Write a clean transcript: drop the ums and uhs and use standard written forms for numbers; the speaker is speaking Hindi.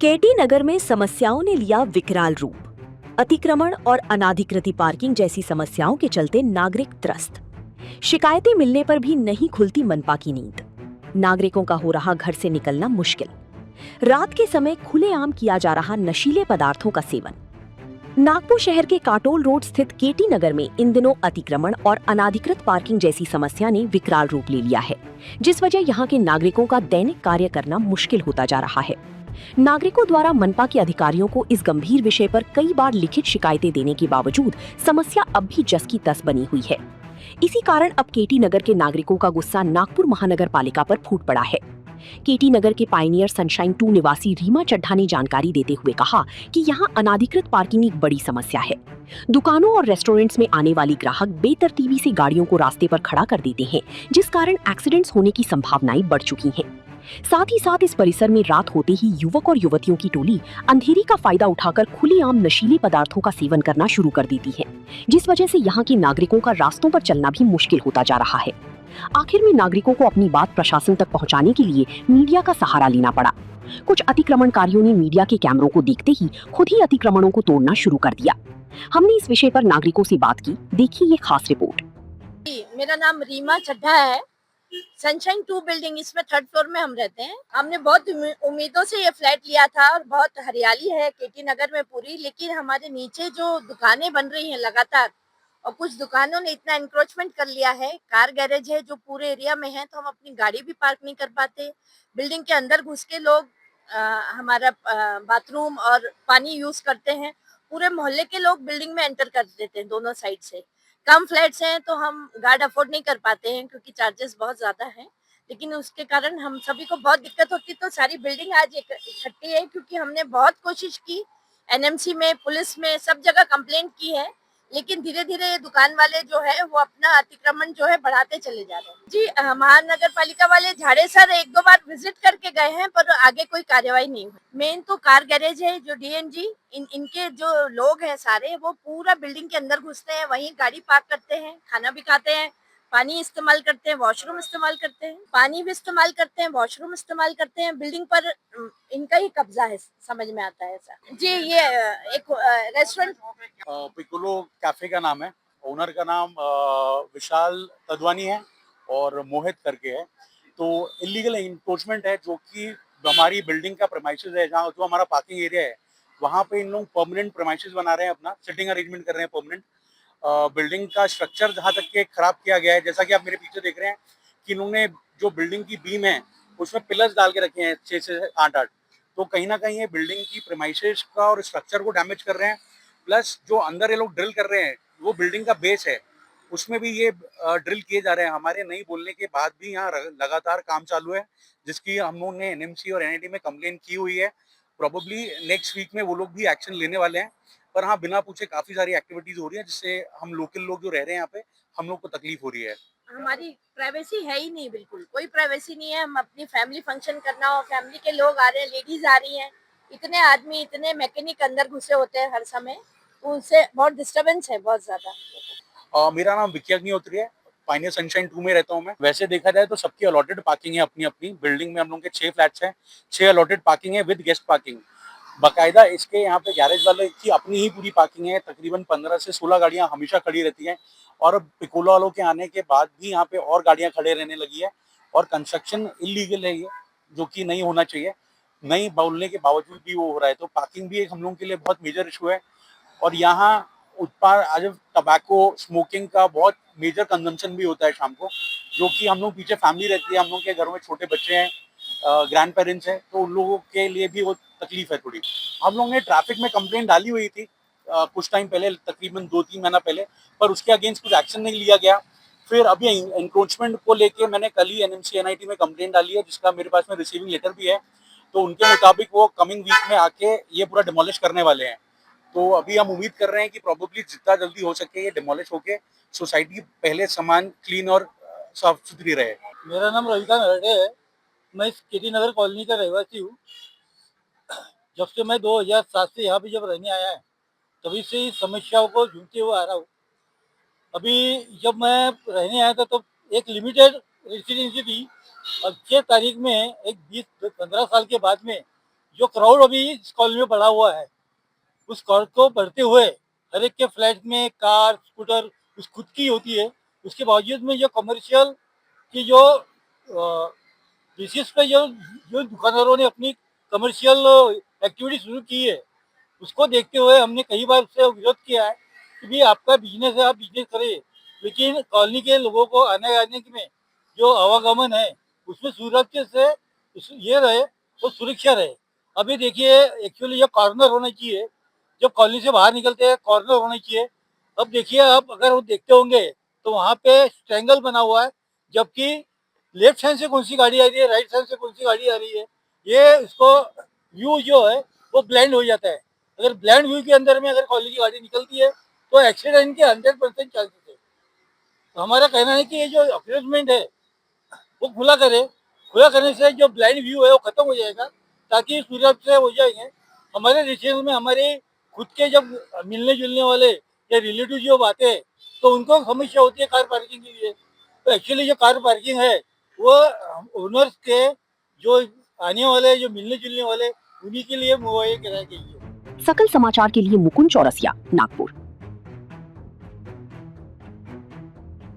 केटी नगर में समस्याओं ने लिया विकराल रूप। अतिक्रमण और अनाधिकृत पार्किंग जैसी समस्याओं के चलते नागरिक त्रस्त। शिकायतें मिलने पर भी नहीं खुलती मनपा की नींद। नागरिकों का हो रहा घर से निकलना मुश्किल। रात के समय खुलेआम किया जा रहा नशीले पदार्थों का सेवन। नागपुर शहर के काटोल रोड स्थित केटी नगर में इन दिनों अतिक्रमण और अनाधिकृत पार्किंग जैसी समस्या ने विकराल रूप ले लिया है, जिस वजह यहाँ के नागरिकों का दैनिक कार्य करना मुश्किल होता जा रहा है। नागरिकों द्वारा मनपा के अधिकारियों को इस गंभीर विषय पर कई बार लिखित शिकायतें देने के बावजूद समस्या अब भी जस की तस बनी हुई है। इसी कारण अब केटी नगर के नागरिकों का गुस्सा नागपुर महानगर पालिका पर फूट पड़ा है। केटी नगर के पायनियर सनशाइन 2 निवासी रीमा चड्ढा ने जानकारी देते हुए कहा कि यहाँ अनाधिकृत पार्किंग एक बड़ी समस्या है। दुकानों और रेस्टोरेंट्स में आने वाली ग्राहक बेतरतीबी से गाड़ियों को रास्ते पर खड़ा कर देते हैं, जिस कारण एक्सीडेंट्स होने की संभावनाएं बढ़ चुकी हैं। साथ ही साथ इस परिसर में रात होते ही युवक और युवतियों की टोली अंधेरी का फायदा उठाकर खुलेआम नशीले पदार्थों का सेवन करना शुरू कर देती है, जिस वजह से यहाँ के नागरिकों का रास्तों पर चलना भी मुश्किल होता जा रहा है। आखिर में नागरिकों को अपनी बात प्रशासन तक पहुंचाने के लिए मीडिया का सहारा लेना पड़ा। कुछ अतिक्रमणकारियों ने मीडिया के कैमरों को देखते ही खुद ही अतिक्रमणों को तोड़ना शुरू कर दिया। हमने इस विषय पर नागरिकों से बात की, देखिए ये खास रिपोर्ट। मेरा नाम रीमा चड्ढा है। सनशाइन 2 बिल्डिंग, इसमें 3rd फ्लोर में हम रहते हैं। हमने बहुत उम्मीदों से ये फ्लैट लिया था और बहुत हरियाली है केटी नगर में पूरी, लेकिन हमारे नीचे जो दुकानें बन रही हैं लगातार, और कुछ दुकानों ने इतना एंक्रोचमेंट कर लिया है। कार गैरेज है जो पूरे एरिया में है, तो हम अपनी गाड़ी भी पार्क नहीं कर पाते। बिल्डिंग के अंदर घुस के लोग हमारा बाथरूम और पानी यूज करते हैं। पूरे मोहल्ले के लोग बिल्डिंग में एंटर कर देते हैं दोनों साइड से। कम फ्लैट्स हैं तो हम गार्ड अफोर्ड नहीं कर पाते हैं क्योंकि चार्जेस बहुत ज्यादा हैं, लेकिन उसके कारण हम सभी को बहुत दिक्कत होती है। तो सारी बिल्डिंग आज इकट्ठी है क्योंकि हमने बहुत कोशिश की, एनएमसी में, पुलिस में, सब जगह कंप्लेंट की है, लेकिन धीरे धीरे ये दुकान वाले जो है वो अपना अतिक्रमण जो है बढ़ाते चले जा रहे हैं। जी, महानगर पालिका वाले झाड़े सर 1-2 बार विजिट करके गए हैं, पर आगे कोई कार्यवाही नहीं हुई। मेन तो कार गैरेज है जो डीएनजी, इनके जो लोग हैं सारे, वो पूरा बिल्डिंग के अंदर घुसते हैं, वहीं गाड़ी पार्क करते हैं, खाना भी खाते हैं, पानी इस्तेमाल करते हैं, वॉशरूम इस्तेमाल करते हैं, पानी भी इस्तेमाल करते हैं, वॉशरूम इस्तेमाल करते हैं। बिल्डिंग पर इनका ही कब्जा है, समझ में आता है ऐसा। जी, ये एक रेस्टोरेंट पिकोलो कैफे का नाम है। ओनर का नाम विशाल तदवानी है और मोहित करके है। तो इलीगल इंक्रोचमेंट है जो कि हमारी बिल्डिंग का प्रेमाइसेस है, जहाँ जो हमारा पार्किंग एरिया है वहाँ पे इन लोग परमानेंट प्रेमाइसेस बना रहे हैं, अपना सिटिंग अरेंजमेंट कर रहे हैं परमानेंट। बिल्डिंग का स्ट्रक्चर जहाँ तक के खराब किया गया है, जैसा कि आप मेरे पीछे देख रहे हैं कि इन्होंने जो बिल्डिंग की बीम है उसमें पिलर्स डाल के रखे हैं 6 से 8-8। तो कहीं ना कहीं ये बिल्डिंग की प्रेमाइसेस का और स्ट्रक्चर को डैमेज कर रहे हैं। प्लस जो अंदर ये लोग ड्रिल कर रहे हैं वो बिल्डिंग का बेस है, उसमें भी ये ड्रिल किए जा रहे हैं। हमारे नहीं बोलने के बाद भी यहाँ लगातार काम चालू है, जिसकी हम लोगों ने एनएमसी और एनआईटी में कंप्लेन की हुई है। प्रोबेबली नेक्स्ट वीक में वो लोग भी एक्शन लेने वाले हैं। पर हाँ, बिना पूछे काफी सारी एक्टिविटीज हो रही है, जिससे हम लोकल लोग जो रह रहे हैं यहाँ पे, हम लोग को तकलीफ हो रही है। हमारी प्राइवेसी है ही नहीं, बिल्कुल कोई प्राइवेसी नहीं है। हम अपनी फैमिली फंक्शन करना हो, फैमिली के लोग आ रहे हैं, लेडीज आ रही हैं, इतने आदमी, इतने मैकेनिक अंदर घुसे होते हैं हर समय, तो उनसे बहुत डिस्टरबेंस है, बहुत ज्यादा। मेरा नाम विकी अग्निहोत्री है। पाइनियर सनशाइन 2 में रहता हूँ मैं। वैसे देखा जाए तो सबकी अलॉटेड पार्किंग है अपनी अपनी। बिल्डिंग में हम लोग के 6 फ्लैट्स हैं, 6 अलॉटेड पार्किंग है विद गेस्ट पार्किंग। बाकायदा इसके यहाँ पे गैरेज वाले की अपनी ही पूरी पार्किंग है। तकरीबन 15 से 16 गाड़ियां हमेशा खड़ी रहती हैं, और पिकोला वालों के आने के बाद भी यहाँ पे और गाड़ियां खड़े रहने लगी है। और कंस्ट्रक्शन इलीगल है ये, जो कि नहीं होना चाहिए। नहीं बोलने के बावजूद भी वो हो रहा है। तो पार्किंग भी एक हम लोगों के लिए बहुत मेजर इशू है। और यहाँ उत्पाद आज टबैको स्मोकिंग का बहुत मेजर कंजम्पशन भी होता है शाम को, जो कि हम लोग पीछे फैमिली रहती है, हम लोग के घरों में छोटे बच्चे हैं, ग्रैंड पेरेंट्स हैं, तो उन लोगों के लिए भी वो तकलीफ है थोड़ी। हम लोग ने ट्रैफिक में कंप्लेंट डाली हुई थी कुछ टाइम पहले, तकरीबन 2-3 महीना पहले, पर उसके अगेंस्ट कुछ एक्शन नहीं लिया गया। फिर अभी एंक्रोचमेंट को लेके मैंने कल ही एनएमसी एनआईटी में कंप्लेंट डाली है, जिसका मेरे पास में रिसीविंग लेटर भी है। तो उनके मुताबिक वो कमिंग वीक में आके ये पूरा डिमोलिश करने वाले हैं। तो अभी हम उम्मीद कर रहे हैं कि प्रोबेबली जितना जल्दी हो सके ये डिमोलिश होके सोसाइटी पहले समान क्लीन और साफ सुथरी रहे। मेरा नाम रविकांत हरडे है। मैं इस केटी नगर कॉलोनी का रहवासी हूँ। जब से मैं 2007 से यहाँ पे जब रहने आया है, तभी से इस समस्याओं को झूमते हुए आ रहा हूँ। अभी जब मैं रहने आया था तो एक लिमिटेड रेसिडेंसी थी। अब 6 तारीख में एक 20-15 साल के बाद में जो क्राउड अभी इस कॉलोनी में बढ़ा हुआ है, उस क्राउड को बढ़ते हुए हर एक के फ्लैट में कार स्कूटर उस खुद की होती है, उसके बावजूद में जो कमर्शियल की जो बेसिस पे जो जो दुकानदारों ने अपनी कमर्शियल एक्टिविटी शुरू की है, उसको देखते हुए हमने कई बार उससे विरोध किया है कि भाई आपका बिजनेस है, आप बिजनेस करिए, लेकिन कॉलोनी के लोगों को आने जाने में जो आवागमन है उसमें सुरक्षा से ये रहे, वो सुरक्षा रहे। अभी देखिए एक्चुअली ये कॉर्नर होना चाहिए, जब कॉलोनी से बाहर निकलते हैं कॉर्नर होना चाहिए। अब देखिए आप अगर वो देखते होंगे तो वहाँ पे स्ट्रैंगल बना हुआ है, जबकि लेफ्ट हैंड से कौन सी गाड़ी आ रही है, राइट हैंड से कौन सी गाड़ी आ रही है, ये इसको व्यू जो है वो ब्लाइंड हो जाता है। अगर ब्लाइंड व्यू के अंदर में अगर कॉलेज की गाड़ी निकलती है तो एक्सीडेंट के 100% चांसेस है। तो हमारा कहना है कि ये जो अरेंजमेंट है वो खुला करे, खुला करने से जो ब्लाइंड व्यू है वो खत्म हो जाएगा, ताकि सूरत से हो जाएंगे हमारे रिलेशन में हमारे खुद के जब मिलने जुलने वाले या रिलेटिव जो आते हैं तो उनको समस्या होती है कार पार्किंग के लिए। तो एक्चुअली जो कार पार्किंग है वो ओनर्स के जो आने वाले जो मिलने जुलने वाले उन्हीं के लिए मुहैया कराई गई है। सकल समाचार के लिए मुकुंद चौरसिया, नागपुर।